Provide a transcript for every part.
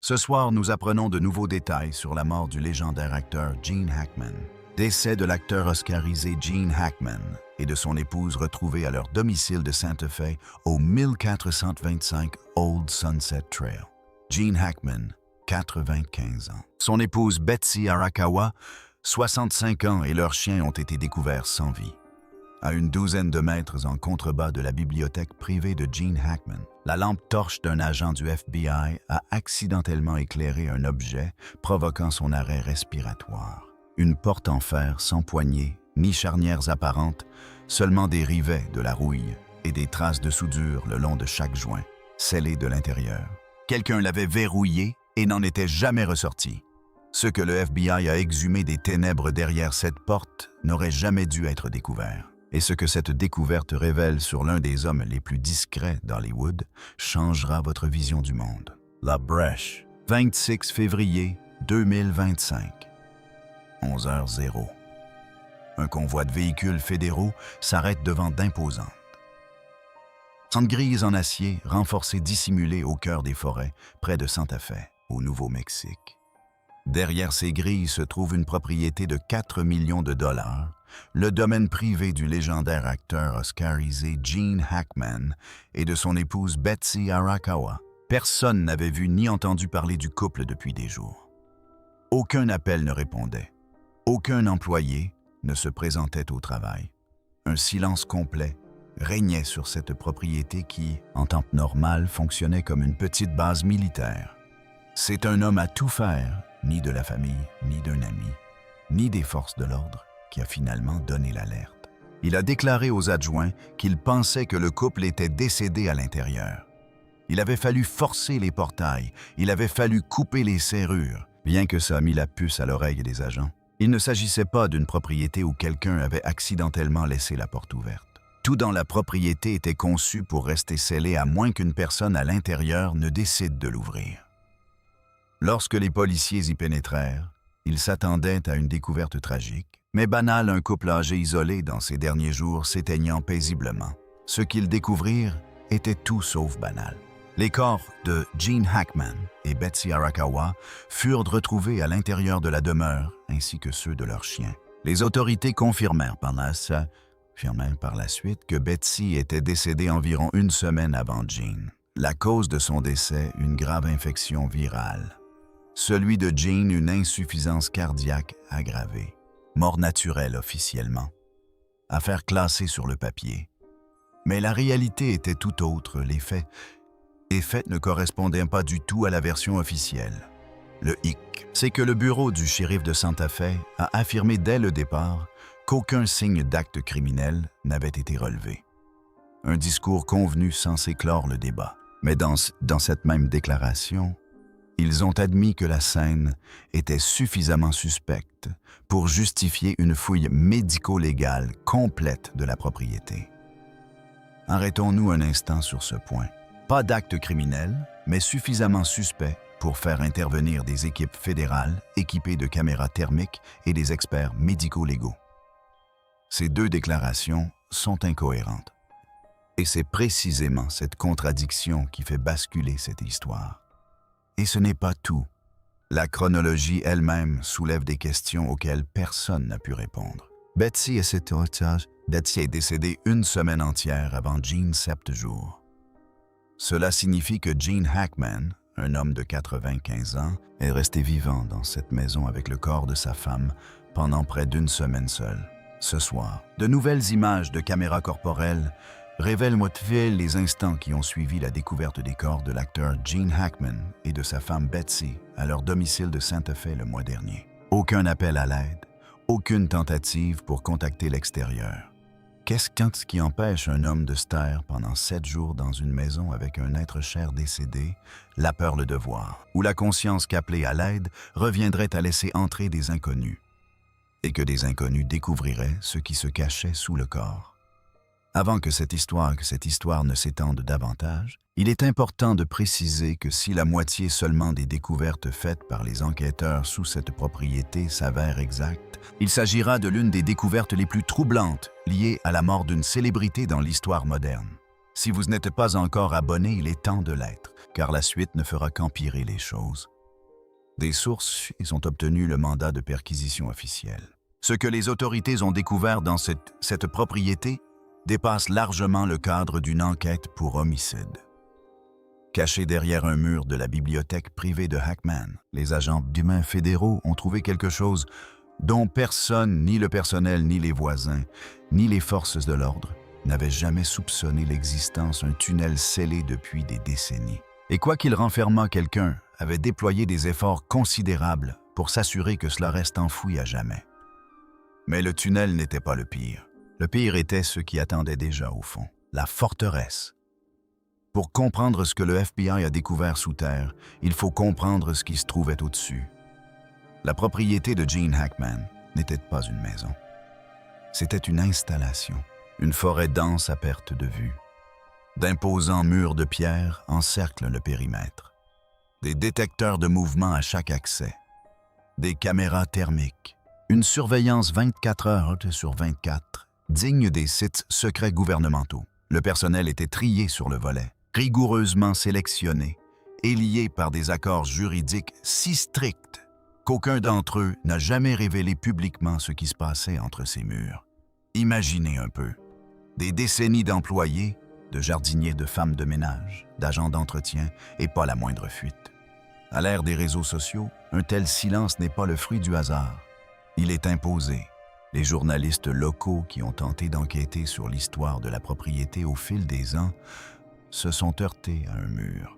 Ce soir, nous apprenons de nouveaux détails sur la mort du légendaire acteur Gene Hackman. Décès de l'acteur oscarisé Gene Hackman et de son épouse retrouvés à leur domicile de Santa Fe au 1425 Old Sunset Trail. Gene Hackman, 95 ans. Son épouse Betsy Arakawa, 65 ans, et leurs chiens ont été découverts sans vie. À une douzaine de mètres en contrebas de la bibliothèque privée de Gene Hackman, la lampe torche d'un agent du FBI a accidentellement éclairé un objet, provoquant son arrêt respiratoire. Une porte en fer sans poignée, ni charnières apparentes, seulement des rivets, de la rouille et des traces de soudure le long de chaque joint, scellé de l'intérieur. Quelqu'un l'avait verrouillé et n'en était jamais ressorti. Ce que le FBI a exhumé des ténèbres derrière cette porte n'aurait jamais dû être découvert. Et ce que cette découverte révèle sur l'un des hommes les plus discrets d'Hollywood changera votre vision du monde. La Brèche, 26 février 2025, 11h00. Un convoi de véhicules fédéraux s'arrête devant d'imposantes tentes grises en acier, renforcées dissimulées au cœur des forêts, près de Santa Fe, au Nouveau-Mexique. Derrière ces grilles se trouve une propriété de 4 millions de dollars, le domaine privé du légendaire acteur oscarisé Gene Hackman et de son épouse Betsy Arakawa. Personne n'avait vu ni entendu parler du couple depuis des jours. Aucun appel ne répondait. Aucun employé ne se présentait au travail. Un silence complet régnait sur cette propriété qui, en temps normal, fonctionnait comme une petite base militaire. C'est un homme à tout faire, ni de la famille, ni d'un ami, ni des forces de l'ordre, qui a finalement donné l'alerte. Il a déclaré aux adjoints qu'il pensait que le couple était décédé à l'intérieur. Il avait fallu forcer les portails, il avait fallu couper les serrures, bien que ça a mis la puce à l'oreille des agents. Il ne s'agissait pas d'une propriété où quelqu'un avait accidentellement laissé la porte ouverte. Tout dans la propriété était conçu pour rester scellé à moins qu'une personne à l'intérieur ne décide de l'ouvrir. Lorsque les policiers y pénétrèrent, ils s'attendaient à une découverte tragique, mais banale, un couple âgé isolé dans ses derniers jours s'éteignant paisiblement. Ce qu'ils découvrirent était tout sauf banal. Les corps de Gene Hackman et Betsy Arakawa furent retrouvés à l'intérieur de la demeure, ainsi que ceux de leurs chiens. Les autorités confirmèrent par la suite que Betsy était décédée environ une semaine avant Gene. La cause de son décès, une grave infection virale. Celui de Gene, une insuffisance cardiaque aggravée. Mort naturelle officiellement. Affaire classée sur le papier. Mais la réalité était tout autre. Les faits ne correspondaient pas du tout à la version officielle. Le hic, c'est que le bureau du shérif de Santa Fe a affirmé dès le départ qu'aucun signe d'acte criminel n'avait été relevé. Un discours convenu censé clore le débat. Mais dans cette même déclaration, ils ont admis que la scène était suffisamment suspecte pour justifier une fouille médico-légale complète de la propriété. Arrêtons-nous un instant sur ce point. Pas d'acte criminel, mais suffisamment suspect pour faire intervenir des équipes fédérales équipées de caméras thermiques et des experts médico-légaux. Ces deux déclarations sont incohérentes. Et c'est précisément cette contradiction qui fait basculer cette histoire. Et ce n'est pas tout. La chronologie elle-même soulève des questions auxquelles personne n'a pu répondre. Betsy est décédée une semaine entière avant Gene 7 jours. Cela signifie que Gene Hackman, un homme de 95 ans, est resté vivant dans cette maison avec le corps de sa femme pendant près d'une semaine seule. Ce soir, de nouvelles images de caméras corporelles révèle-moi les instants qui ont suivi la découverte des corps de l'acteur Gene Hackman et de sa femme Betsy à leur domicile de Santa Fe le mois dernier. Aucun appel à l'aide, aucune tentative pour contacter l'extérieur. Qu'est-ce qui empêche un homme de se taire pendant 7 jours dans une maison avec un être cher décédé, la peur le devoir, où la conscience qu'appeler à l'aide reviendrait à laisser entrer des inconnus, et que des inconnus découvriraient ce qui se cachait sous le corps? Avant que cette histoire ne s'étende davantage, il est important de préciser que si la moitié seulement des découvertes faites par les enquêteurs sous cette propriété s'avère exacte, il s'agira de l'une des découvertes les plus troublantes liées à la mort d'une célébrité dans l'histoire moderne. Si vous n'êtes pas encore abonné, il est temps de l'être, car la suite ne fera qu'empirer les choses. Des sources y ont obtenu le mandat de perquisition officielle. Ce que les autorités ont découvert dans cette propriété dépasse largement le cadre d'une enquête pour homicide. Caché derrière un mur de la bibliothèque privée de Hackman, les agents d'humains fédéraux ont trouvé quelque chose dont personne, ni le personnel, ni les voisins, ni les forces de l'ordre, n'avaient jamais soupçonné l'existence d'un tunnel scellé depuis des décennies. Et quoi qu'il renfermât quelqu'un, avait déployé des efforts considérables pour s'assurer que cela reste enfoui à jamais. Mais le tunnel n'était pas le pire. Le pire était ce qui attendait déjà au fond, la forteresse. Pour comprendre ce que le FBI a découvert sous terre, il faut comprendre ce qui se trouvait au-dessus. La propriété de Gene Hackman n'était pas une maison. C'était une installation, une forêt dense à perte de vue. D'imposants murs de pierre encerclent le périmètre. Des détecteurs de mouvement à chaque accès. Des caméras thermiques. Une surveillance 24 heures sur 24, digne des sites secrets gouvernementaux. Le personnel était trié sur le volet, rigoureusement sélectionné et lié par des accords juridiques si stricts qu'aucun d'entre eux n'a jamais révélé publiquement ce qui se passait entre ces murs. Imaginez un peu. Des décennies d'employés, de jardiniers, de femmes de ménage, d'agents d'entretien et pas la moindre fuite. À l'ère des réseaux sociaux, un tel silence n'est pas le fruit du hasard. Il est imposé. Les journalistes locaux qui ont tenté d'enquêter sur l'histoire de la propriété au fil des ans se sont heurtés à un mur.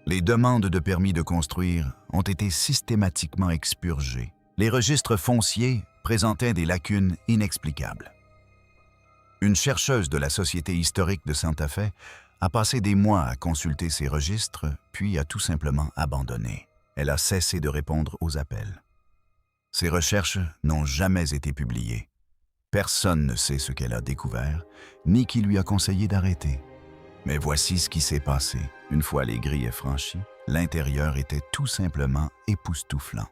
Les demandes de permis de construire ont été systématiquement expurgées. Les registres fonciers présentaient des lacunes inexplicables. Une chercheuse de la Société historique de Santa Fe a passé des mois à consulter ces registres, puis a tout simplement abandonné. Elle a cessé de répondre aux appels. Ces recherches n'ont jamais été publiées. Personne ne sait ce qu'elle a découvert, ni qui lui a conseillé d'arrêter. Mais voici ce qui s'est passé. Une fois les grilles franchies, l'intérieur était tout simplement époustouflant.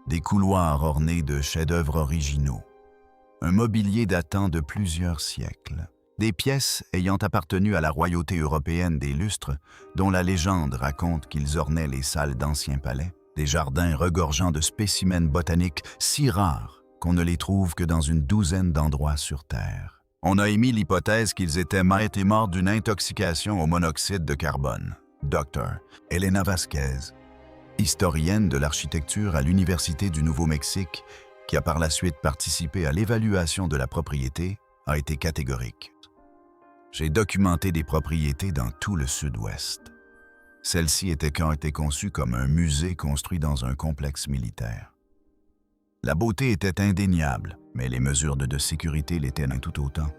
Des couloirs ornés de chefs-d'œuvre originaux. Un mobilier datant de plusieurs siècles. Des pièces ayant appartenu à la royauté européenne des lustres, dont la légende raconte qu'ils ornaient les salles d'anciens palais. Des jardins regorgeant de spécimens botaniques si rares qu'on ne les trouve que dans une douzaine d'endroits sur Terre. On a émis l'hypothèse qu'ils étaient morts d'une intoxication au monoxyde de carbone. Dr. Elena Vasquez, historienne de l'architecture à l'Université du Nouveau-Mexique, qui a par la suite participé à l'évaluation de la propriété, a été catégorique. J'ai documenté des propriétés dans tout le sud-ouest. Celle-ci était conçue comme un musée construit dans un complexe militaire. La beauté était indéniable, mais les mesures de sécurité l'étaient tout autant.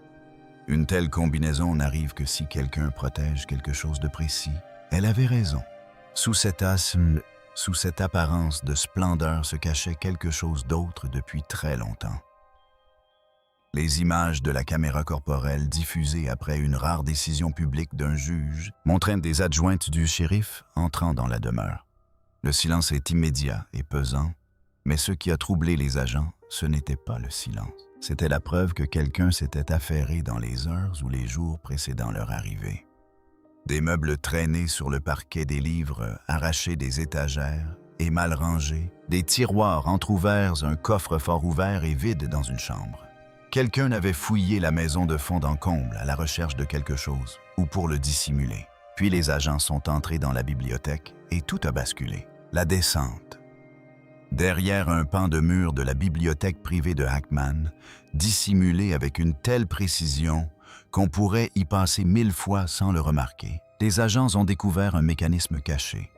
Une telle combinaison n'arrive que si quelqu'un protège quelque chose de précis. Elle avait raison. Sous cette apparence de splendeur se cachait quelque chose d'autre depuis très longtemps. Les images de la caméra corporelle diffusées après une rare décision publique d'un juge montraient des adjointes du shérif entrant dans la demeure. Le silence est immédiat et pesant, mais ce qui a troublé les agents, ce n'était pas le silence. C'était la preuve que quelqu'un s'était affairé dans les heures ou les jours précédant leur arrivée. Des meubles traînés sur le parquet, des livres arrachés des étagères et mal rangés, des tiroirs entr'ouverts, un coffre-fort ouvert et vide dans une chambre. Quelqu'un avait fouillé la maison de fond en comble à la recherche de quelque chose, ou pour le dissimuler. Puis les agents sont entrés dans la bibliothèque et tout a basculé. La descente. Derrière un pan de mur de la bibliothèque privée de Hackman, dissimulé avec une telle précision qu'on pourrait y passer 1000 fois sans le remarquer, les agents ont découvert un mécanisme caché.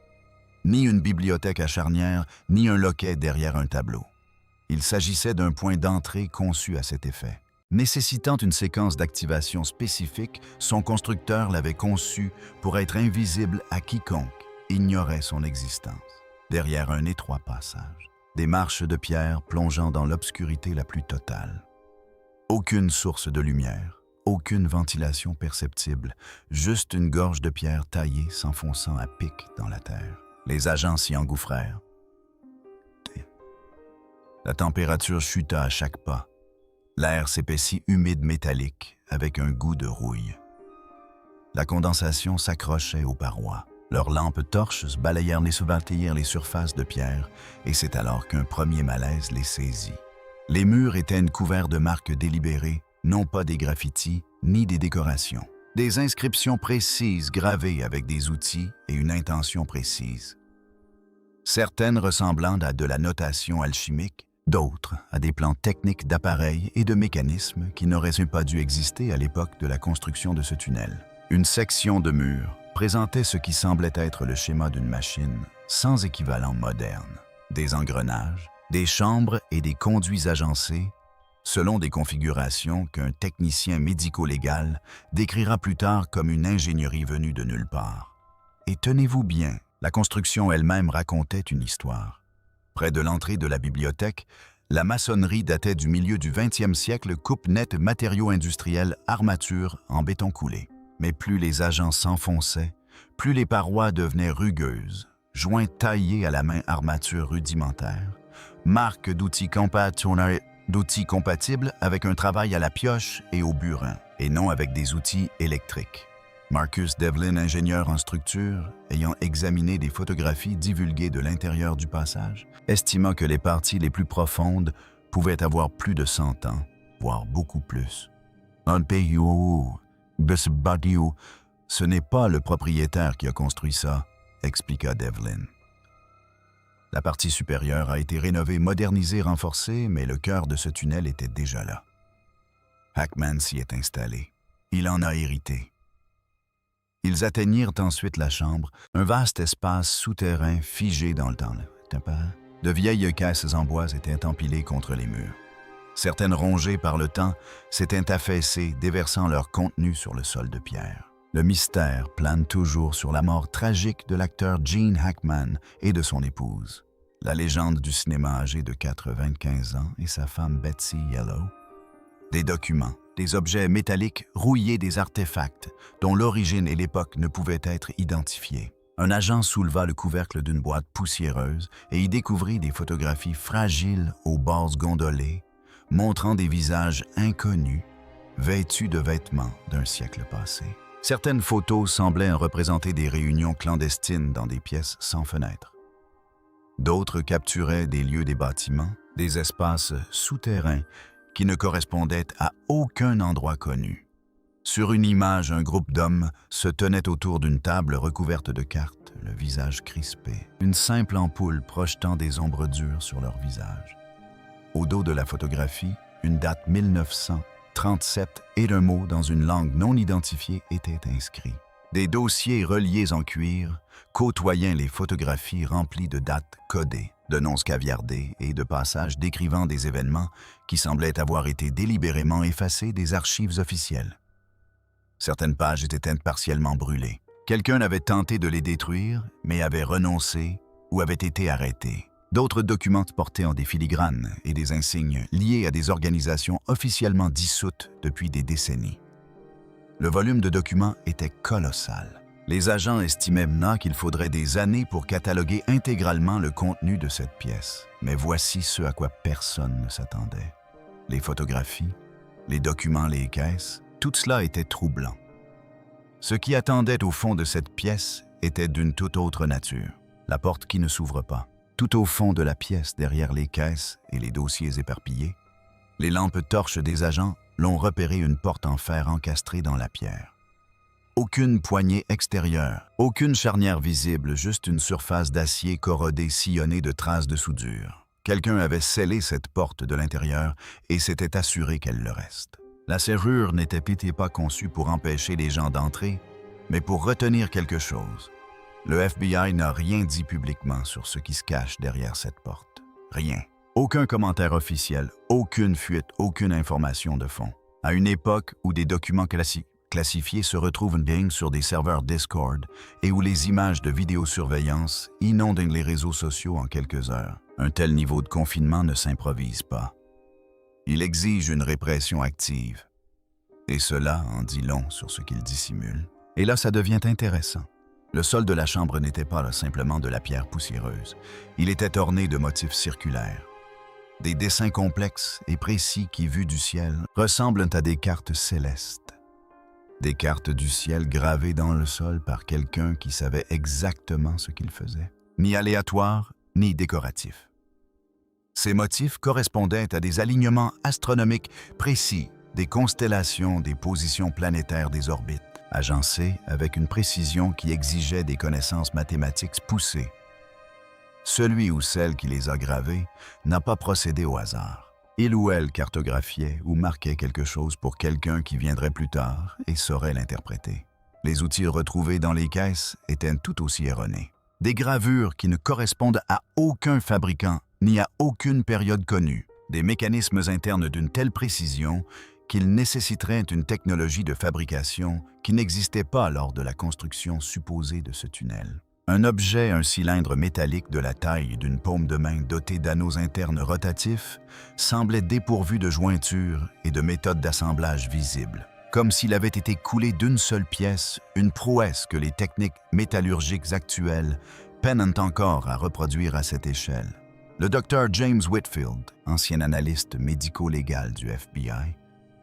Ni une bibliothèque à charnière, ni un loquet derrière un tableau. Il s'agissait d'un point d'entrée conçu à cet effet. Nécessitant une séquence d'activation spécifique, son constructeur l'avait conçu pour être invisible à quiconque ignorait son existence. Derrière un étroit passage, des marches de pierre plongeant dans l'obscurité la plus totale. Aucune source de lumière, aucune ventilation perceptible, juste une gorge de pierre taillée s'enfonçant à pic dans la terre. Les agents s'y engouffrèrent. La température chuta à chaque pas. L'air s'épaissit humide métallique avec un goût de rouille. La condensation s'accrochait aux parois. Leurs lampes torches balayèrent les surfaces de pierre, et c'est alors qu'un premier malaise les saisit. Les murs étaient couverts de marques délibérées, non pas des graffitis, ni des décorations. Des inscriptions précises gravées avec des outils et une intention précise. Certaines ressemblant à de la notation alchimique, d'autres à des plans techniques d'appareils et de mécanismes qui n'auraient pas dû exister à l'époque de la construction de ce tunnel. Une section de mur présentait ce qui semblait être le schéma d'une machine sans équivalent moderne. Des engrenages, des chambres et des conduits agencés, selon des configurations qu'un technicien médico-légal décrira plus tard comme une ingénierie venue de nulle part. Et tenez-vous bien, la construction elle-même racontait une histoire. Près de l'entrée de la bibliothèque, la maçonnerie datait du milieu du 20e siècle, coupe nette matériaux industriels, armature en béton coulé. Mais plus les agents s'enfonçaient, plus les parois devenaient rugueuses, joints taillés à la main, armature rudimentaire, marque d'outils compatibles avec un travail à la pioche et au burin, et non avec des outils électriques. Marcus Devlin, ingénieur en structure, ayant examiné des photographies divulguées de l'intérieur du passage, estima que les parties les plus profondes pouvaient avoir plus de 100 ans, voire beaucoup plus. Ce n'est pas le propriétaire qui a construit ça, expliqua Devlin. La partie supérieure a été rénovée, modernisée, renforcée, mais le cœur de ce tunnel était déjà là. Hackman s'y est installé. Il en a hérité. Ils atteignirent ensuite la chambre, un vaste espace souterrain figé dans le temps. De vieilles caisses en bois étaient empilées contre les murs. Certaines rongées par le temps s'étaient affaissées, déversant leur contenu sur le sol de pierre. Le mystère plane toujours sur la mort tragique de l'acteur Gene Hackman et de son épouse. La légende du cinéma âgé de 95 ans et sa femme Betsy Yellow. Des documents, des objets métalliques rouillés, des artefacts dont l'origine et l'époque ne pouvaient être identifiés. Un agent souleva le couvercle d'une boîte poussiéreuse et y découvrit des photographies fragiles aux bords gondolés, montrant des visages inconnus, vêtus de vêtements d'un siècle passé. Certaines photos semblaient représenter des réunions clandestines dans des pièces sans fenêtres. D'autres capturaient des lieux des bâtiments, des espaces souterrains qui ne correspondaient à aucun endroit connu. Sur une image, un groupe d'hommes se tenait autour d'une table recouverte de cartes, le visage crispé, une simple ampoule projetant des ombres dures sur leur visage. Au dos de la photographie, une date 1937 et un mot dans une langue non identifiée était inscrit. Des dossiers reliés en cuir côtoyant les photographies remplies de dates codées, de noms caviardés et de passages décrivant des événements qui semblaient avoir été délibérément effacés des archives officielles. Certaines pages étaient partiellement brûlées. Quelqu'un avait tenté de les détruire, mais avait renoncé ou avait été arrêté. D'autres documents portaient en des filigranes et des insignes liés à des organisations officiellement dissoutes depuis des décennies. Le volume de documents était colossal. Les agents estimaient maintenant qu'il faudrait des années pour cataloguer intégralement le contenu de cette pièce. Mais voici ce à quoi personne ne s'attendait. Les photographies, les documents, les caisses, tout cela était troublant. Ce qui attendait au fond de cette pièce était d'une toute autre nature. La porte qui ne s'ouvre pas. Tout au fond de la pièce, derrière les caisses et les dossiers éparpillés, les lampes torches des agents l'ont repéré, une porte en fer encastrée dans la pierre. Aucune poignée extérieure, aucune charnière visible, juste une surface d'acier corrodée sillonnée de traces de soudure. Quelqu'un avait scellé cette porte de l'intérieur et s'était assuré qu'elle le reste. La serrure n'était pas conçue pour empêcher les gens d'entrer, mais pour retenir quelque chose. Le FBI n'a rien dit publiquement sur ce qui se cache derrière cette porte. Rien. Aucun commentaire officiel, aucune fuite, aucune information de fond. À une époque où des documents classifiés se retrouvent sur des serveurs Discord et où les images de vidéosurveillance inondent les réseaux sociaux en quelques heures, un tel niveau de confinement ne s'improvise pas. Il exige une répression active. Et cela en dit long sur ce qu'il dissimule. Et là, ça devient intéressant. Le sol de la chambre n'était pas là simplement de la pierre poussiéreuse. Il était orné de motifs circulaires. Des dessins complexes et précis qui, vus du ciel, ressemblent à des cartes célestes. Des cartes du ciel gravées dans le sol par quelqu'un qui savait exactement ce qu'il faisait. Ni aléatoire, ni décoratif. Ces motifs correspondaient à des alignements astronomiques précis, des constellations, des positions planétaires des orbites, agencées avec une précision qui exigeait des connaissances mathématiques poussées. Celui ou celle qui les a gravés n'a pas procédé au hasard. Il ou elle cartographiait ou marquait quelque chose pour quelqu'un qui viendrait plus tard et saurait l'interpréter. Les outils retrouvés dans les caisses étaient tout aussi erronés. Des gravures qui ne correspondent à aucun fabricant ni à aucune période connue. Des mécanismes internes d'une telle précision qu'ils nécessiteraient une technologie de fabrication qui n'existait pas lors de la construction supposée de ce tunnel. Un objet, un cylindre métallique de la taille d'une paume de main doté d'anneaux internes rotatifs, semblait dépourvu de jointures et de méthodes d'assemblage visibles. Comme s'il avait été coulé d'une seule pièce, une prouesse que les techniques métallurgiques actuelles peinent encore à reproduire à cette échelle. Le docteur James Whitfield, ancien analyste médico-légal du FBI,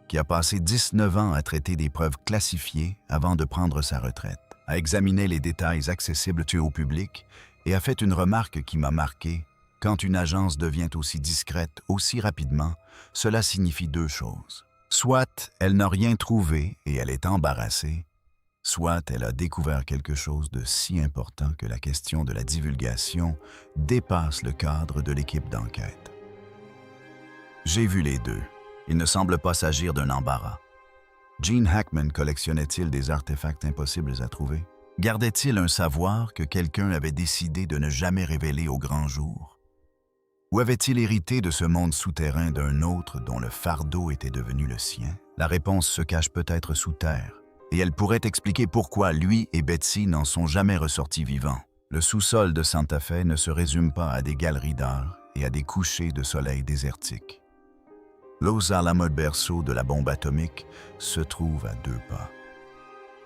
qui a passé 19 ans à traiter des preuves classifiées avant de prendre sa retraite, a examiné les détails accessibles au public et a fait une remarque qui m'a marqué. Quand une agence devient aussi discrète aussi rapidement, cela signifie deux choses. Soit elle n'a rien trouvé et elle est embarrassée, soit elle a découvert quelque chose de si important que la question de la divulgation dépasse le cadre de l'équipe d'enquête. J'ai vu les deux. Il ne semble pas s'agir d'un embarras. Gene Hackman collectionnait-il des artefacts impossibles à trouver? Gardait-il un savoir que quelqu'un avait décidé de ne jamais révéler au grand jour? Ou avait-il hérité de ce monde souterrain d'un autre dont le fardeau était devenu le sien? La réponse se cache peut-être sous terre, et elle pourrait expliquer pourquoi lui et Betsy n'en sont jamais ressortis vivants. Le sous-sol de Santa Fe ne se résume pas à des galeries d'art et à des couchers de soleil désertiques. Los Alamos berceau de la bombe atomique se trouve à 2 pas.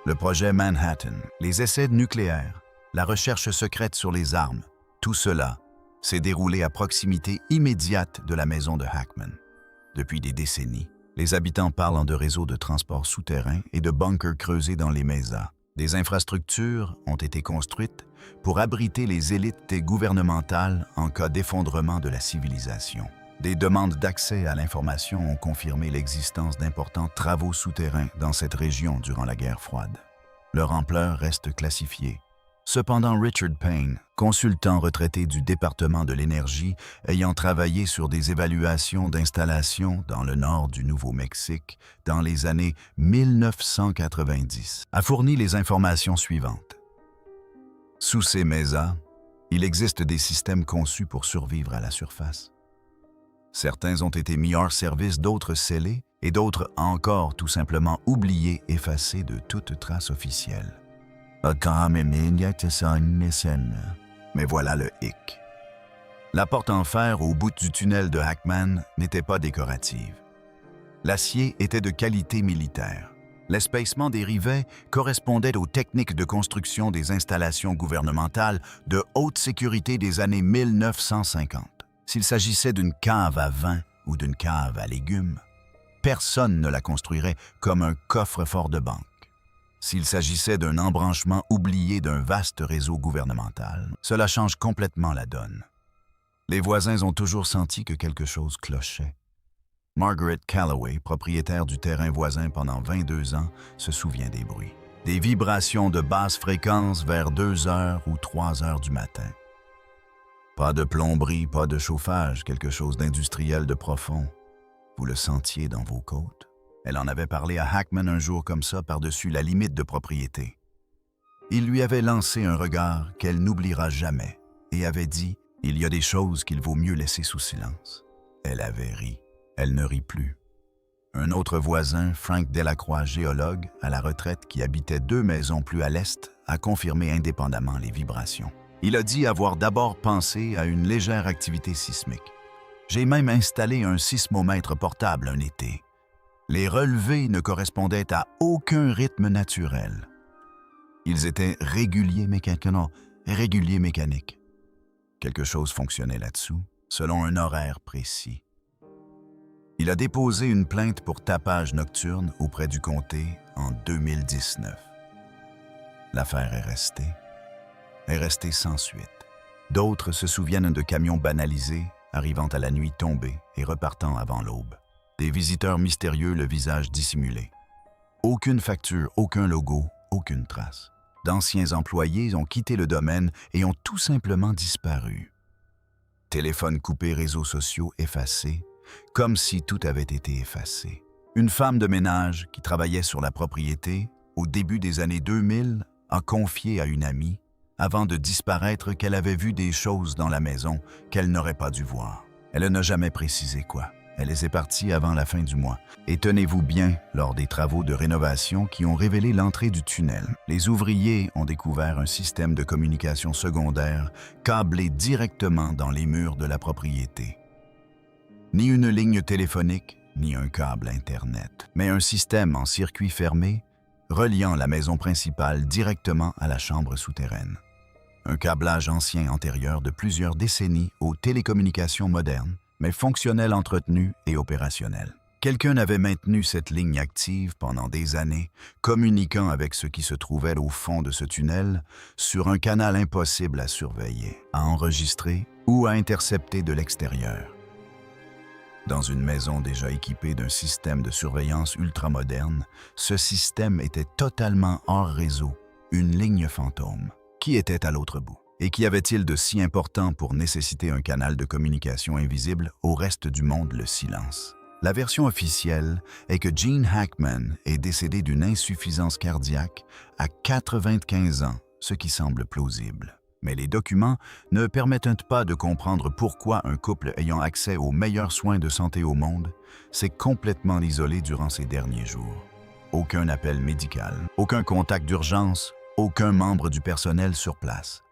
Le projet Manhattan, les essais nucléaires, la recherche secrète sur les armes, tout cela s'est déroulé à proximité immédiate de la maison de Hackman. Depuis des décennies, les habitants parlent de réseaux de transport souterrains et de bunkers creusés dans les mesas. Des infrastructures ont été construites pour abriter les élites gouvernementales en cas d'effondrement de la civilisation. Des demandes d'accès à l'information ont confirmé l'existence d'importants travaux souterrains dans cette région durant la guerre froide. Leur ampleur reste classifiée. Cependant, Richard Payne, consultant retraité du département de l'énergie ayant travaillé sur des évaluations d'installations dans le nord du Nouveau-Mexique dans les années 1990, a fourni les informations suivantes. Sous ces mesas, il existe des systèmes conçus pour survivre à la surface. Certains ont été mis hors service, d'autres scellés, et d'autres encore tout simplement oubliés, effacés de toute trace officielle. Mais voilà le hic. La porte en fer au bout du tunnel de Hackman n'était pas décorative. L'acier était de qualité militaire. L'espacement des rivets correspondait aux techniques de construction des installations gouvernementales de haute sécurité des années 1950. S'il s'agissait d'une cave à vin ou d'une cave à légumes, personne ne la construirait comme un coffre-fort de banque. S'il s'agissait d'un embranchement oublié d'un vaste réseau gouvernemental, cela change complètement la donne. Les voisins ont toujours senti que quelque chose clochait. Margaret Calloway, propriétaire du terrain voisin pendant 22 ans, se souvient des bruits. Des vibrations de basse fréquence vers 2 heures ou 3 heures du matin. Pas de plomberie, pas de chauffage, quelque chose d'industriel de profond. Vous le sentiez dans vos côtes? Elle en avait parlé à Hackman un jour comme ça par-dessus la limite de propriété. Il lui avait lancé un regard qu'elle n'oubliera jamais et avait dit « Il y a des choses qu'il vaut mieux laisser sous silence ». Elle avait ri. Elle ne rit plus. Un autre voisin, Frank Delacroix, géologue, à la retraite qui habitait 2 maisons plus à l'est, a confirmé indépendamment les vibrations. Il a dit avoir d'abord pensé à une légère activité sismique. J'ai même installé un sismomètre portable un été. Les relevés ne correspondaient à aucun rythme naturel. Ils étaient réguliers mécaniques. Quelque chose fonctionnait là-dessous, selon un horaire précis. Il a déposé une plainte pour tapage nocturne auprès du comté en 2019. L'affaire est restée sans suite. D'autres se souviennent de camions banalisés, arrivant à la nuit tombée et repartant avant l'aube. Des visiteurs mystérieux, le visage dissimulé. Aucune facture, aucun logo, aucune trace. D'anciens employés ont quitté le domaine et ont tout simplement disparu. Téléphones coupés, réseaux sociaux effacés, comme si tout avait été effacé. Une femme de ménage qui travaillait sur la propriété, au début des années 2000, a confié à une amie, avant de disparaître, qu'elle avait vu des choses dans la maison qu'elle n'aurait pas dû voir. Elle n'a jamais précisé quoi. Elle est partie avant la fin du mois. Et tenez-vous bien, lors des travaux de rénovation qui ont révélé l'entrée du tunnel, les ouvriers ont découvert un système de communication secondaire câblé directement dans les murs de la propriété. Ni une ligne téléphonique, ni un câble Internet, mais un système en circuit fermé reliant la maison principale directement à la chambre souterraine. Un câblage ancien antérieur de plusieurs décennies aux télécommunications modernes, mais fonctionnel, entretenu et opérationnel. Quelqu'un avait maintenu cette ligne active pendant des années, communiquant avec ce qui se trouvait au fond de ce tunnel sur un canal impossible à surveiller, à enregistrer ou à intercepter de l'extérieur. Dans une maison déjà équipée d'un système de surveillance ultramoderne, ce système était totalement hors réseau, une ligne fantôme. Qui était à l'autre bout? Et qu'y avait-il de si important pour nécessiter un canal de communication invisible au reste du monde, le silence? La version officielle est que Gene Hackman est décédé d'une insuffisance cardiaque à 95 ans, ce qui semble plausible. Mais les documents ne permettent pas de comprendre pourquoi un couple ayant accès aux meilleurs soins de santé au monde s'est complètement isolé durant ces derniers jours. Aucun appel médical, aucun contact d'urgence, aucun membre du personnel sur place.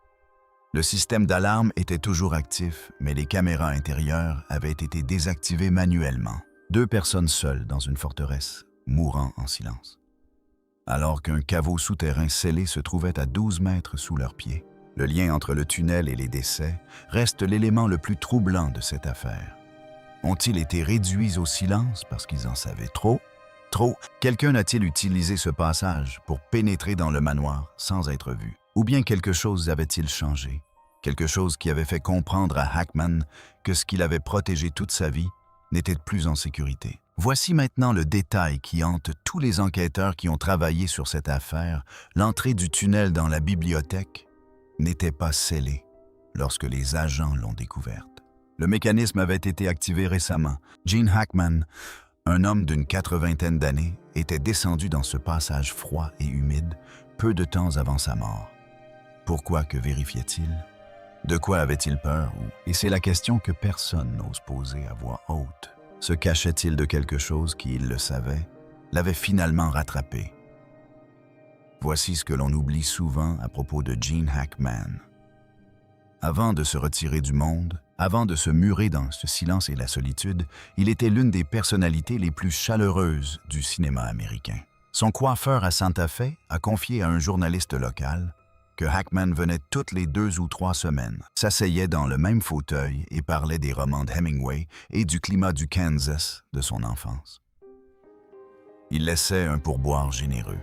Le système d'alarme était toujours actif, mais les caméras intérieures avaient été désactivées manuellement. 2 personnes seules dans une forteresse, mourant en silence. Alors qu'un caveau souterrain scellé se trouvait à 12 mètres sous leurs pieds. Le lien entre le tunnel et les décès reste l'élément le plus troublant de cette affaire. Ont-ils été réduits au silence parce qu'ils en savaient trop? Trop? Quelqu'un a-t-il utilisé ce passage pour pénétrer dans le manoir sans être vu? Ou bien quelque chose avait-il changé? Quelque chose qui avait fait comprendre à Hackman que ce qu'il avait protégé toute sa vie n'était plus en sécurité. Voici maintenant le détail qui hante tous les enquêteurs qui ont travaillé sur cette affaire. L'entrée du tunnel dans la bibliothèque n'était pas scellée lorsque les agents l'ont découverte. Le mécanisme avait été activé récemment. Gene Hackman, un homme d'une 80aine d'années, était descendu dans ce passage froid et humide peu de temps avant sa mort. Pourquoi? Que vérifiait-il? De quoi avait-il peur? Et c'est la question que personne n'ose poser à voix haute. Se cachait-il de quelque chose qui, il le savait, l'avait finalement rattrapé? Voici ce que l'on oublie souvent à propos de Gene Hackman. Avant de se retirer du monde, avant de se murer dans ce silence et la solitude, il était l'une des personnalités les plus chaleureuses du cinéma américain. Son coiffeur à Santa Fe a confié à un journaliste local que Hackman venait toutes les 2 ou 3 semaines, s'asseyait dans le même fauteuil et parlait des romans de Hemingway et du climat du Kansas de son enfance. Il laissait un pourboire généreux.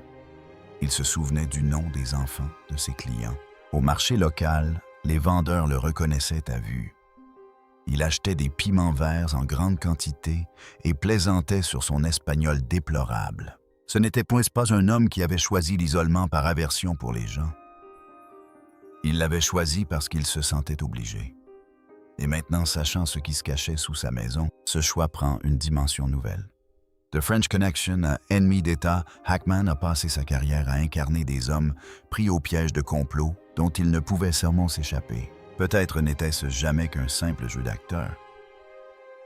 Il se souvenait du nom des enfants de ses clients. Au marché local, les vendeurs le reconnaissaient à vue. Il achetait des piments verts en grande quantité et plaisantait sur son espagnol déplorable. Ce n'était point pas un homme qui avait choisi l'isolement par aversion pour les gens. Il l'avait choisi parce qu'il se sentait obligé. Et maintenant, sachant ce qui se cachait sous sa maison, ce choix prend une dimension nouvelle. De French Connection à Ennemi d'État, Hackman a passé sa carrière à incarner des hommes pris au piège de complot dont il ne pouvait sûrement s'échapper. Peut-être n'était-ce jamais qu'un simple jeu d'acteur.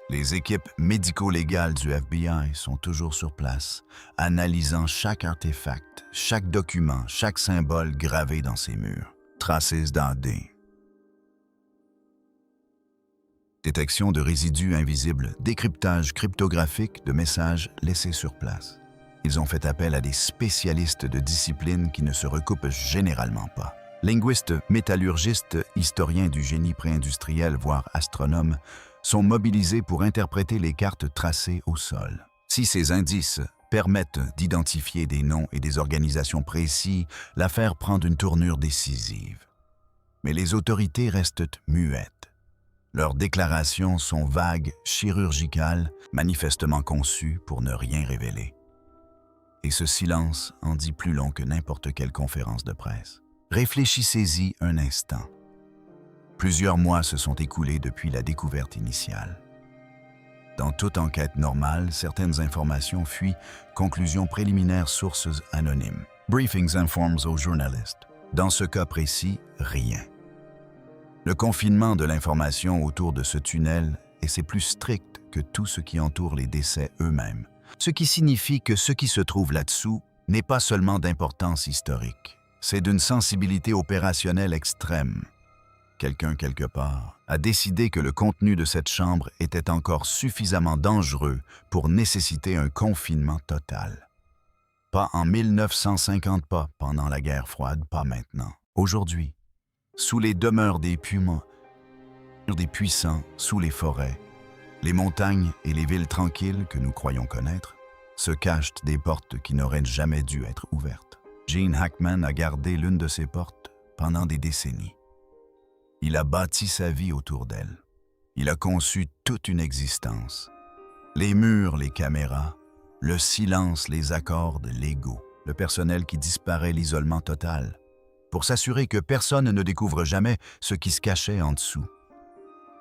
Les équipes médico-légales du FBI sont toujours sur place, analysant chaque artefact, chaque document, chaque symbole gravé dans ces murs. Traces d'AD. Détection de résidus invisibles, décryptage cryptographique de messages laissés sur place. Ils ont fait appel à des spécialistes de disciplines qui ne se recoupent généralement pas. Linguistes, métallurgistes, historiens du génie pré-industriel, voire astronomes, sont mobilisés pour interpréter les cartes tracées au sol. Si ces indices permettent d'identifier des noms et des organisations précis, l'affaire prend une tournure décisive. Mais les autorités restent muettes. Leurs déclarations sont vagues, chirurgicales, manifestement conçues pour ne rien révéler. Et ce silence en dit plus long que n'importe quelle conférence de presse. Réfléchissez-y un instant. Plusieurs mois se sont écoulés depuis la découverte initiale. Dans toute enquête normale, certaines informations fuient, conclusions préliminaires, sources anonymes. Briefings informs aux journalistes. Dans ce cas précis, rien. Le confinement de l'information autour de ce tunnel est c'est plus strict que tout ce qui entoure les décès eux-mêmes. Ce qui signifie que ce qui se trouve là-dessous n'est pas seulement d'importance historique, c'est d'une sensibilité opérationnelle extrême. Quelqu'un, quelque part, a décidé que le contenu de cette chambre était encore suffisamment dangereux pour nécessiter un confinement total. Pas en 1950, pas pendant la guerre froide, pas maintenant. Aujourd'hui, sous les demeures des puissants, sous les forêts, les montagnes et les villes tranquilles que nous croyons connaître, se cachent des portes qui n'auraient jamais dû être ouvertes. Gene Hackman a gardé l'une de ces portes pendant des décennies. Il a bâti sa vie autour d'elle. Il a conçu toute une existence. Les murs, les caméras, le silence, les accords, l'ego, le personnel qui disparaît, l'isolement total, pour s'assurer que personne ne découvre jamais ce qui se cachait en dessous.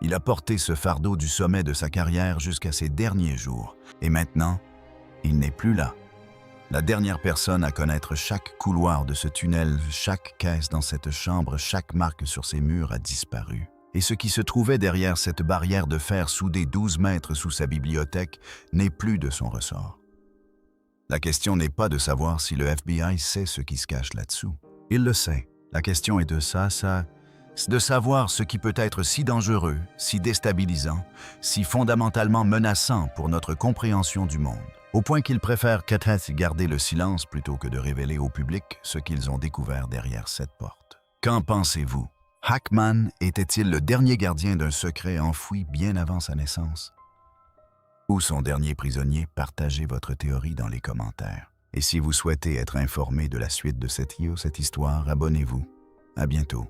Il a porté ce fardeau du sommet de sa carrière jusqu'à ses derniers jours. Et maintenant, il n'est plus là. La dernière personne à connaître chaque couloir de ce tunnel, chaque caisse dans cette chambre, chaque marque sur ces murs a disparu. Et ce qui se trouvait derrière cette barrière de fer soudée 12 mètres sous sa bibliothèque n'est plus de son ressort. La question n'est pas de savoir si le FBI sait ce qui se cache là-dessous. Il le sait. La question est de de savoir ce qui peut être si dangereux, si déstabilisant, si fondamentalement menaçant pour notre compréhension du monde, au point qu'ils préfèrent peut-être garder le silence plutôt que de révéler au public ce qu'ils ont découvert derrière cette porte. Qu'en pensez-vous? Hackman était-il le dernier gardien d'un secret enfoui bien avant sa naissance? Ou son dernier prisonnier? Partagez votre théorie dans les commentaires. Et si vous souhaitez être informé de la suite de cette histoire, abonnez-vous. À bientôt.